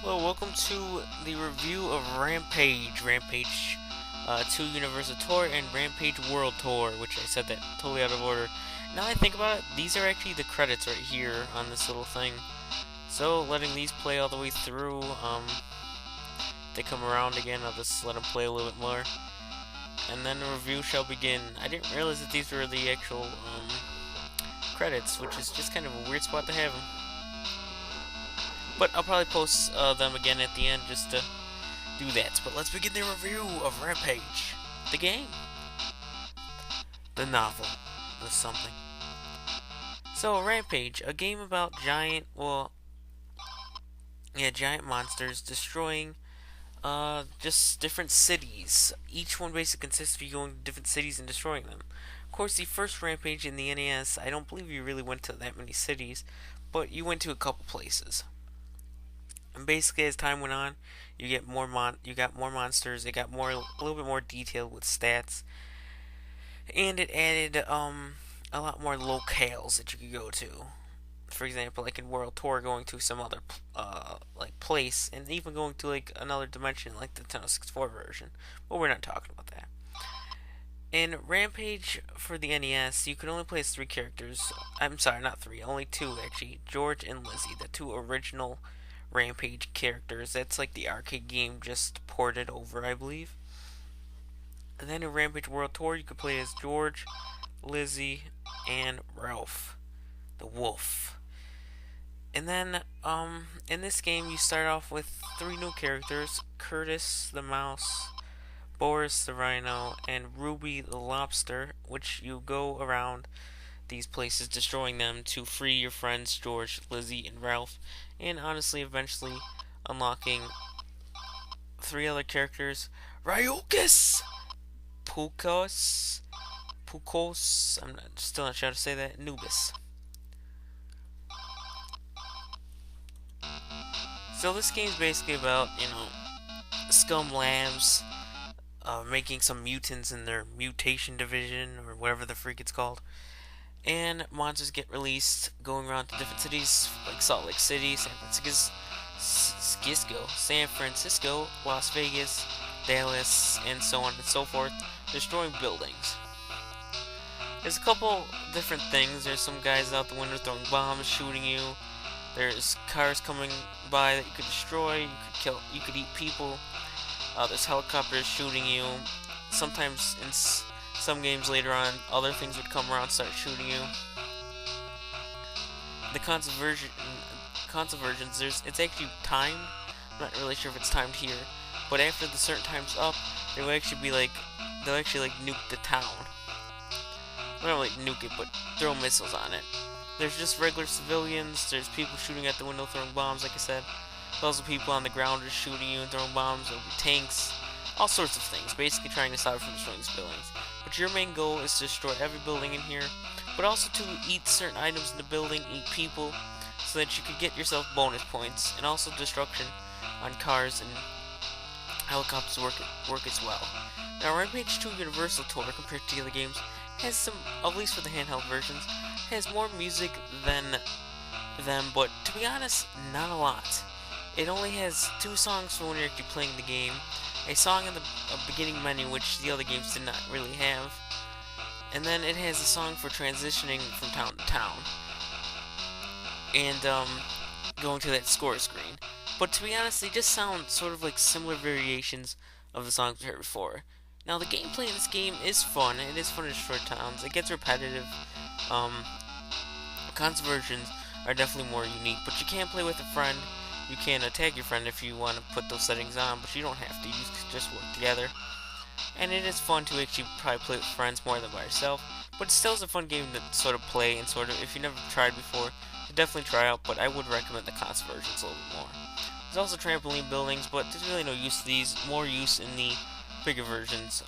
Hello, welcome to the review of Rampage 2 Universal Tour and Rampage World Tour, which I said that totally out of order. Now that I think about it, these are actually the credits right here on this little thing. So, letting these play all the way through, they come around again, I'll just let them play a little bit more. And then the review shall begin. I didn't realize that these were the actual, credits, which is just kind of a weird spot to have them. But I'll probably post them again at the end just to do that. But let's begin the review of Rampage. The game. The novel. The something. So, Rampage, a game about giant monsters destroying just different cities. Each one basically consists of you going to different cities and destroying them. Of course, the first Rampage in the NES, I don't believe you really went to that many cities, but you went to a couple places. And basically, as time went on, you got more monsters. It got a little bit more detailed with stats, and it added a lot more locales that you could go to. For example, like in World Tour, going to some other like place, and even going to like another dimension, like the Nintendo 64 version. But we're not talking about that. In Rampage for the NES, you could only play as three characters. I'm sorry, not three, only two actually. George and Lizzie, the two original Rampage characters. That's like the arcade game just ported over, I believe. And then in Rampage World Tour, you could play as George, Lizzie, and Ralph, the wolf. And then, in this game, you start off with three new characters: Curtis the mouse, Boris the rhino, and Ruby the lobster, which you go around these places destroying them to free your friends George, Lizzie, and Ralph, and honestly eventually unlocking three other characters: Ryukis, Pukos, still not sure how to say that, Nubis. So this game is basically about, Scum Labs making some mutants in their mutation division, or whatever the freak it's called. And monsters get released, going around to different cities like Salt Lake City, San Francisco, Las Vegas, Dallas, and so on and so forth, destroying buildings. There's a couple different things. There's some guys out the window throwing bombs, shooting you. There's cars coming by that you could destroy. You could kill. You could eat people. There's helicopters shooting you. Sometimes in some games later on, other things would come around and start shooting you. The conversions, it's actually timed. I'm not really sure if it's timed here, but after the certain time's up, they'll actually nuke the town. Well, not really nuke it, but throw missiles on it. There's just regular civilians. There's people shooting at the window, throwing bombs, like I said. There's also people on the ground just shooting you and throwing bombs. There'll be tanks, all sorts of things, basically trying to stop you from destroying these buildings. But your main goal is to destroy every building in here, but also to eat certain items in the building, eat people, so that you could get yourself bonus points, and also destruction on cars and helicopters work as well. Now, Rampage 2 Universal Tour, compared to the other games, has some, at least for the handheld versions, has more music than them, but to be honest, not a lot. It only has two songs for when you're actually playing the game. A song in the beginning menu, which the other games did not really have. And then it has a song for transitioning from town to town. And, going to that score screen. But to be honest, they just sound sort of like similar variations of the songs we heard before. Now, the gameplay in this game is fun. It is fun to destroy towns. It gets repetitive. Console versions are definitely more unique, but you can play with a friend. You can tag your friend if you want to put those settings on, but you don't have to. You can just work together. And it is fun to actually probably play with friends more than by yourself. But it still is a fun game to sort of play, and sort of, if you never tried before, to definitely try out, but I would recommend the console versions a little bit more. There's also trampoline buildings, but there's really no use to these. More use in the bigger versions.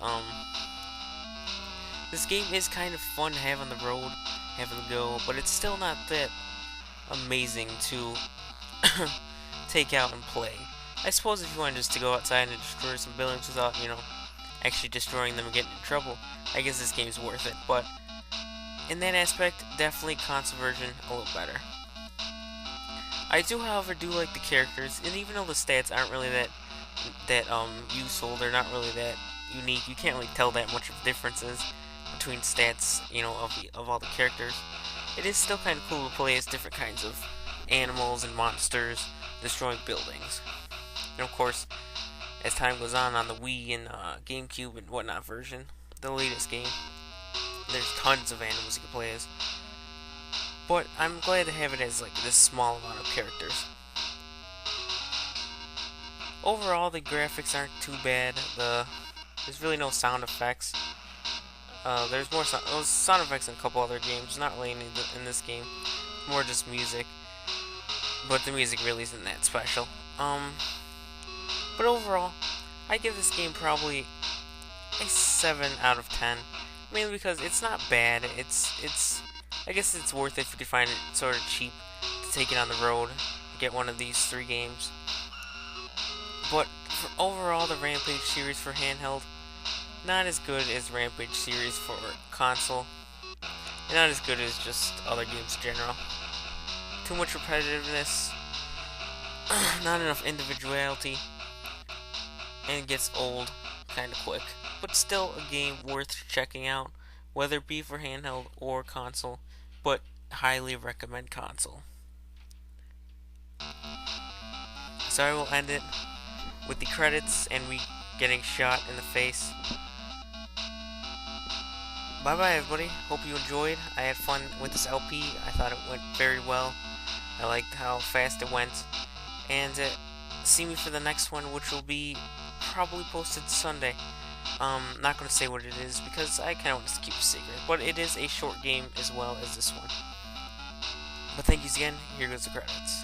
This game is kind of fun to have on the road, having to go, but it's still not that amazing to take out and play. I suppose if you wanted just to go outside and destroy some buildings without, actually destroying them and getting in trouble, I guess this game is worth it. But in that aspect, definitely console version a little better. I do, however, like the characters, and even though the stats aren't really that useful, they're not really that unique. You can't really tell that much of differences between stats, of all the characters. It is still kind of cool to play as different kinds of animals and monsters destroying buildings. And of course, as time goes on the Wii and GameCube and whatnot version, the latest game, there's tons of animals you can play as. But I'm glad to have it as like this small amount of characters. Overall, the graphics aren't too bad. There's really no sound effects. There's more sound effects in a couple other games, not really in this game. More just music. But the music really isn't that special. But overall, I give this game probably a 7 out of 10. Mainly because it's not bad. I guess it's worth it if you can find it sort of cheap to take it on the road. Get one of these 3 games. But for overall, the Rampage series for handheld, not as good as Rampage series for console. And not as good as just other games in general. Too much repetitiveness. Not enough individuality. And it gets old kind of quick. But still a game worth checking out, whether it be for handheld or console. But highly recommend console. So I will end it with the credits and me getting shot in the face. Bye bye everybody, hope you enjoyed. I had fun with this LP, I thought it went very well. I liked how fast it went. And see me for the next one, which will be probably posted Sunday. Not going to say what it is because I kind of want to keep it a secret. But it is a short game as well as this one. But thank you again, here goes the credits.